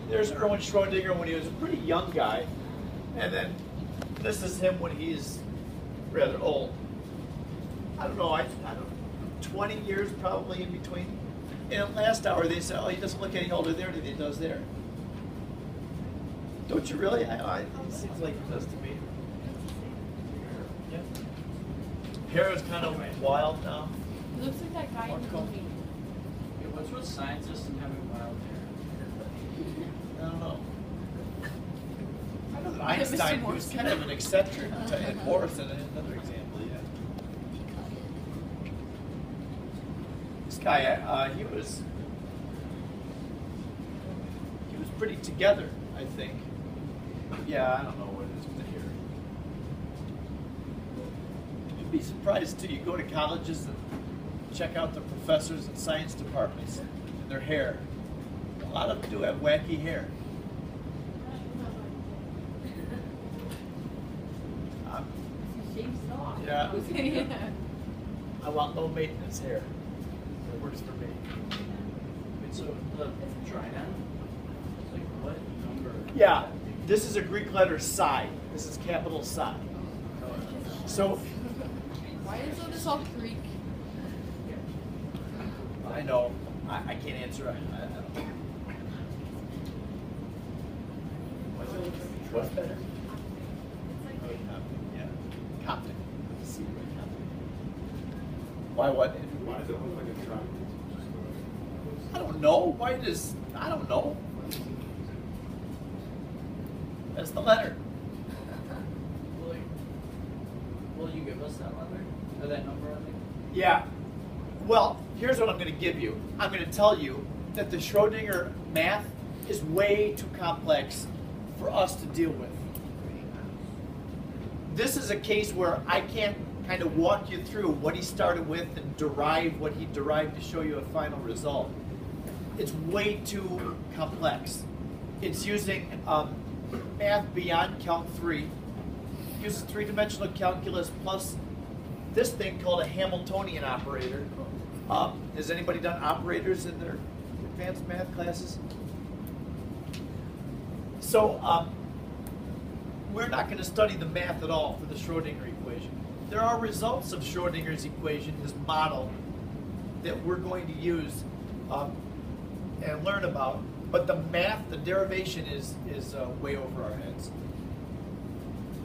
There's Erwin Schrödinger when he was a pretty young guy, and then this is him when he's rather old. I don't know, I don't know, 20 years probably in between. And last hour they said, oh, he doesn't look any older there than he does there. Don't you really? It seems like it does to me. Yeah. Hair is kind of wild now. It looks like that guy in the movie. Yeah, what's with scientists and having wild hair? I don't know. I know that Einstein was kind of an eccentric. And Morrison, another example, yeah. This guy, he was pretty together, I think. Yeah, I don't know what it is with the hair. You'd be surprised too. You go to colleges and check out the professors and science departments and their hair. A lot of them do have wacky hair. Yeah. I want low maintenance hair. It works for me. Wait, so the dry now? Like what number? Yeah, this is a Greek letter psi. This is capital psi. So Why is all this all Greek? I know. I can't answer. I don't know. What's better? Yeah, Coptic. Why what? Why does it look like a truck? I don't know. Why does I don't know. That's the letter. Will you give us that letter? Or that number, I think? Yeah. Well, here's what I'm going to give you. I'm going to tell you that the Schrödinger math is way too complex for us to deal with. This is a case where I can't kind of walk you through what he started with and derive what he derived to show you a final result. It's way too complex. It's using math beyond Calc 3. It uses three-dimensional calculus plus this thing called a Hamiltonian operator. Has anybody done operators in their advanced math classes? So we're not going to study the math at all for the Schrödinger equation. There are results of Schrödinger's equation, his model, that we're going to use and learn about. But the math, the derivation is way over our heads.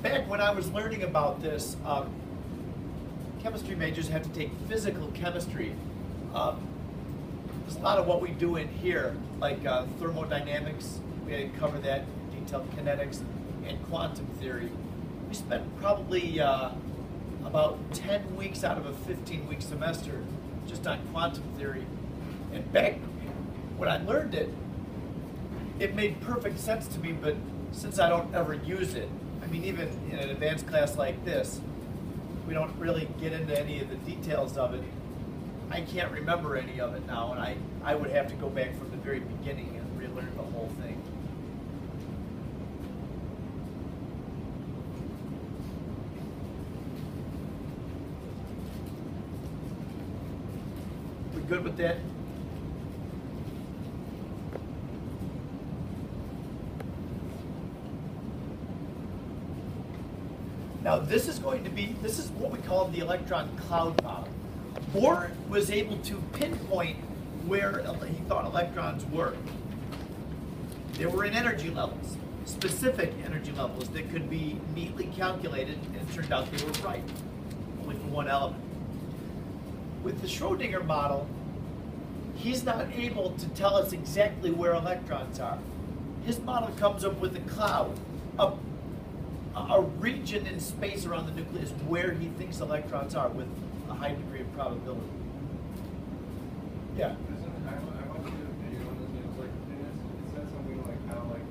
Back when I was learning about this, chemistry majors have to take physical chemistry. There's a lot of what we do in here, like thermodynamics. We had to cover that, detailed kinetics, and quantum theory. We spent probably about 10 weeks out of a 15-week semester just on quantum theory. And back when I learned it, it made perfect sense to me, but since I don't ever use it, I mean, even in an advanced class like this, we don't really get into any of the details of it. I can't remember any of it now, and I would have to go back from the very beginning and relearn the whole thing. We good with that? Now this is what we call the electron cloud model. Bohr was able to pinpoint where he thought electrons were. They were in energy levels, specific energy levels that could be neatly calculated, and it turned out they were right, only for one element. With the Schrödinger model, he's not able to tell us exactly where electrons are. His model comes up with a cloud, a region in space around the nucleus where he thinks electrons are with a high degree of probability. Yeah. I watched a video on this, and it was like, it said something like how, like,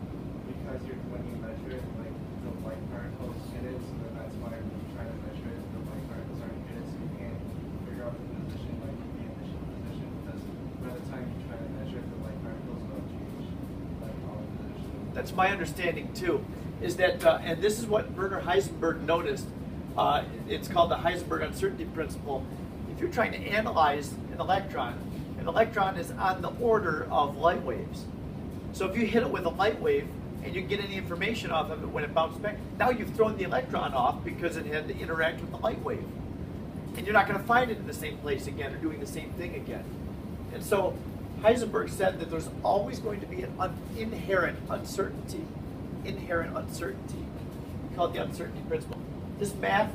because when you measure it, like, the light particles hit it, so then that's why when you try to measure it, the light particles aren't hit it, so you can't figure out the position, like, the initial position, because by the time you try to measure it, the light particles will change, like, all the position. That's my understanding too, is that, and this is what Werner Heisenberg noticed, it's called the Heisenberg uncertainty principle. If you're trying to analyze an electron is on the order of light waves. So So if you hit it with a light wave and you get any information off of it when it bounced back, now you've thrown the electron off because it had to interact with the light wave. And you're not going to find it in the same place again or doing the same thing again. And so Heisenberg said that there's always going to be an inherent uncertainty. Inherent uncertainty. We call it the uncertainty principle. This math,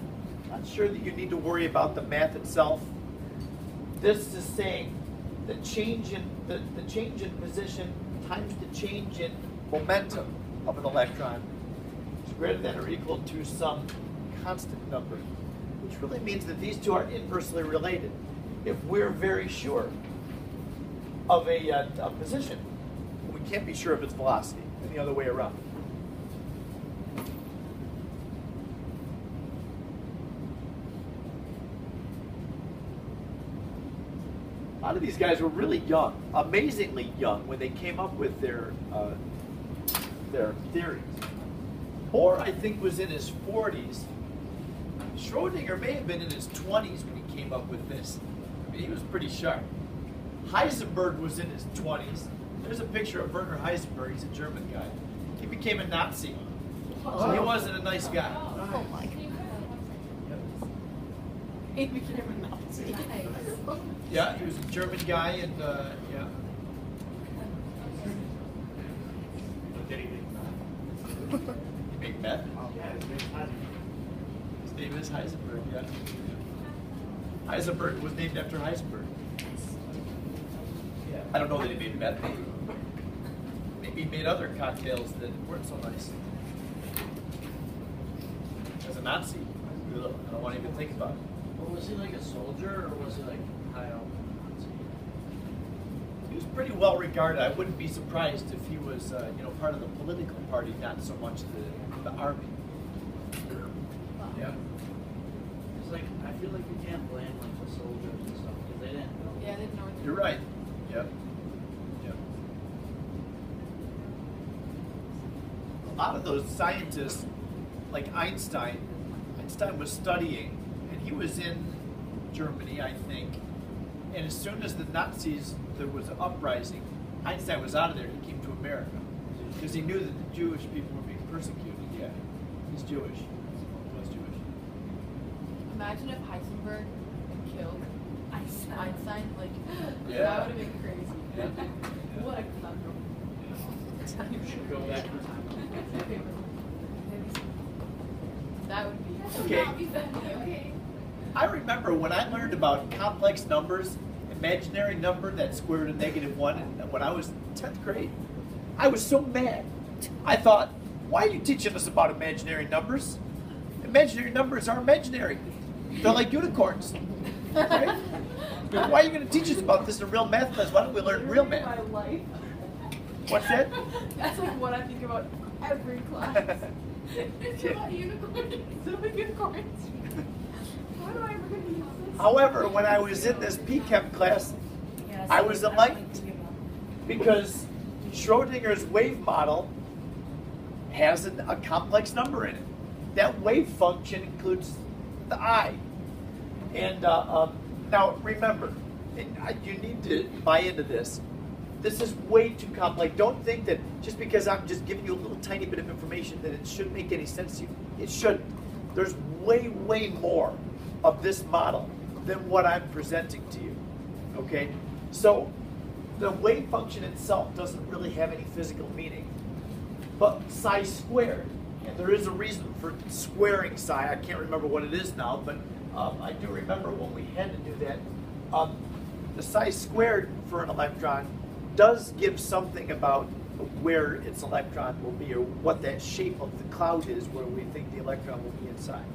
not sure that you need to worry about the math itself. This is saying the change in the change in position times the change in momentum of an electron is greater than or equal to some constant number, which really means that these two are inversely related. If we're very sure of a position, we can't be sure of its velocity, and the other way around. A lot of these guys were really young, amazingly young, when they came up with their theories. Bohr, I think, was in his 40s. Schrodinger may have been in his 20s when he came up with this. I mean, he was pretty sharp. Heisenberg was in his 20s. There's a picture of Werner Heisenberg. He's a German guy. He became a Nazi. So he wasn't a nice guy. Oh my god. He became a Nazi. Yeah, he was a German guy, and yeah. Did he He made meth. His name is Heisenberg, yeah. Heisenberg was named after Heisenberg. Yeah. I don't know that he made meth. Maybe he made other cocktails that weren't so nice. As a Nazi, ugh, I don't want to even think about it. Well, was he like a soldier or was he like high up? He was pretty well regarded. I wouldn't be surprised if he was, part of the political party, not so much the army. Yeah. It's like, I feel like you can't blame like the soldiers and stuff because they didn't know. Yeah, they didn't know what they You're were right. Yep. Yep. A lot of those scientists, like Einstein was studying, and he was in Germany, I think. And as soon as the Nazis, there was an uprising, Einstein was out of there. He came to America because he knew that the Jewish people were being persecuted. Yeah, he's Jewish. He was Jewish. Imagine if Heisenberg had killed Einstein. Like, Yeah. that would have been crazy. Yeah. What a conundrum. You should go back in time. That would be. Okay. I remember when I learned about complex numbers, imaginary number that square root of -1, and when I was in 10th grade, I was so mad. I thought, why are you teaching us about imaginary numbers? Imaginary numbers are imaginary. They're like unicorns. Right? Why are you going to teach us about this in a real math class? Why don't we learn real My math? life. What's that? That's like what I think about every class. It's about unicorns. It's about unicorns. Why do I ever going to use this? However, when I was in this PChem class, I was enlightened because Schrodinger's wave model has a complex number in it. That wave function includes the I. And now remember, you need to buy into this. This is way too complex. Don't think that just because I'm just giving you a little tiny bit of information that it shouldn't make any sense to you. It shouldn't. There's way, way more of this model than what I'm presenting to you. Okay? So the wave function itself doesn't really have any physical meaning. But psi squared, and there is a reason for squaring psi. I can't remember what it is now, but I do remember when we had to do that. The psi squared for an electron does give something about where its electron will be, or what that shape of the cloud is where we think the electron will be inside.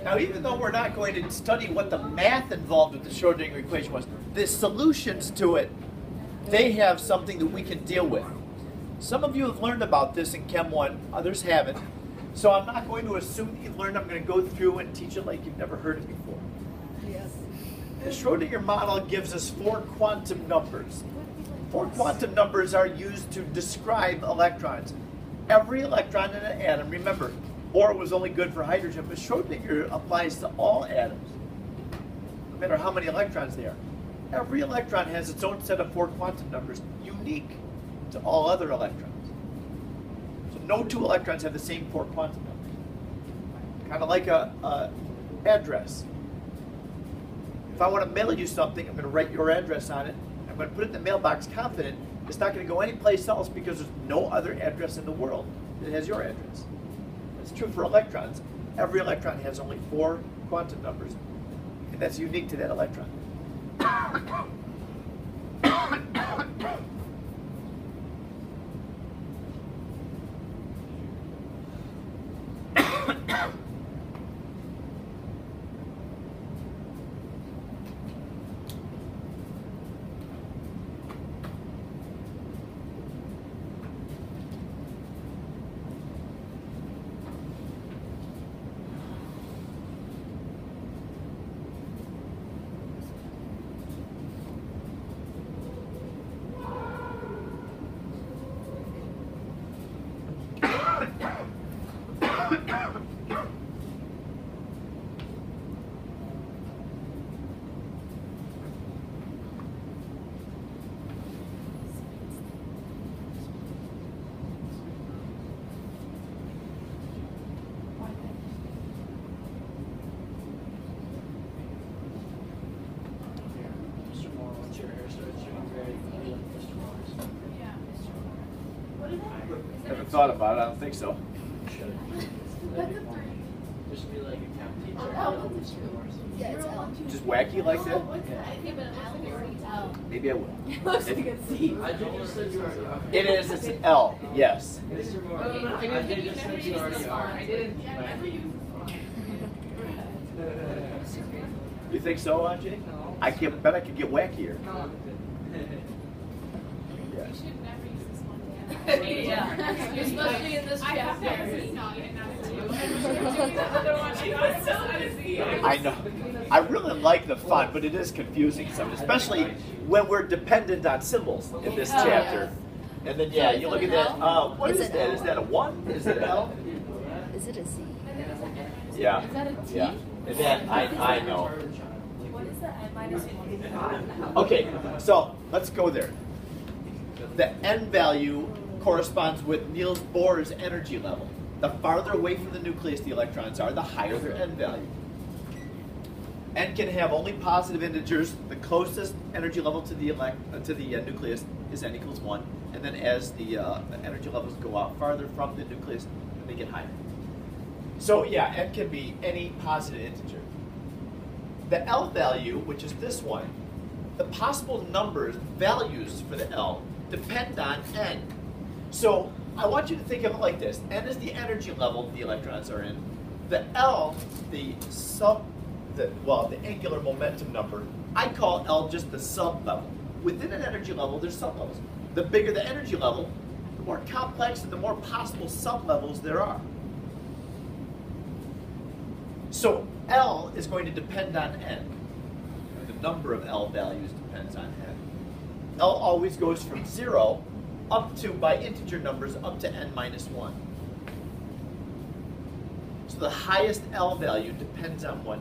Now, even though we're not going to study what the math involved with the Schrodinger equation was, the solutions to it, they have something that we can deal with. Some of you have learned about this in Chem 1, others haven't. So I'm not going to assume that you've learned. I'm going to go through and teach it like you've never heard it before. Yes. The Schrodinger model gives us 4 quantum numbers. 4 quantum numbers are used to describe electrons. Every electron in an atom, remember, Bohr was only good for hydrogen, but Schrodinger applies to all atoms, no matter how many electrons they are. Every electron has its own set of 4 quantum numbers, unique to all other electrons. So no 2 electrons have the same 4 quantum numbers. Kind of like a address. If I want to mail you something, I'm going to write your address on it. I'm going to put it in the mailbox confident it's not going to go anyplace else because there's no other address in the world that has your address. It's true for electrons. Every electron has only 4 quantum numbers, and that's unique to that electron. Mr. Moore, once your hair starts turning gray, you like Mr. Moore's. Yeah, Mr. What is that? Haven't thought about it. I don't think so. You should. That's That'd a be fun. 3. Just be like a chem teacher. Oh, I that's love a Mr. 2. Moore's. Yeah, it's L. Just wacky like that? What's that? Yeah, but it's L. Maybe I will. It looks like a C. I think you said you already are. It is. It's an L. Yes. Mr. Moore, Oh, no, I think you said you already are. I didn't. Yeah, I never use this one. You think so, Ajay? I can bet I could get wackier. You Yes. should never use this one, Dan. Yeah. You're supposed to be in this I have chapter. never seen it, and that's too. The other one, I got so busy. I know. I really like the font, but it is confusing some, especially when we're dependent on symbols in this Oh, chapter. And then, yeah, So you is look it at that. an What Is is it that? L? Is that a 1? Is it an L? Is it a C? Yeah. Is that a T? Yeah. And then, I know. What is the N minus 1? Okay, so let's go there. The N value corresponds with Niels Bohr's energy level. The farther away from the nucleus the electrons are, the higher their N value. N can have only positive integers. The closest energy level to the nucleus is N equals 1. And then as the energy levels go out farther from the nucleus, they get higher. So yeah, N can be any positive integer. The L value, which is this one, the possible numbers, values for the L, depend on N. So I want you to think of it like this. N is the energy level the electrons are in. The L, the angular momentum number, I call L just the sub-level. Within an energy level, there's sub-levels. The bigger the energy level, the more complex and the more possible sub-levels there are. So L is going to depend on N. The number of L values depends on N. L always goes from 0 up to, by integer numbers, up to N minus 1. So the highest L value depends on what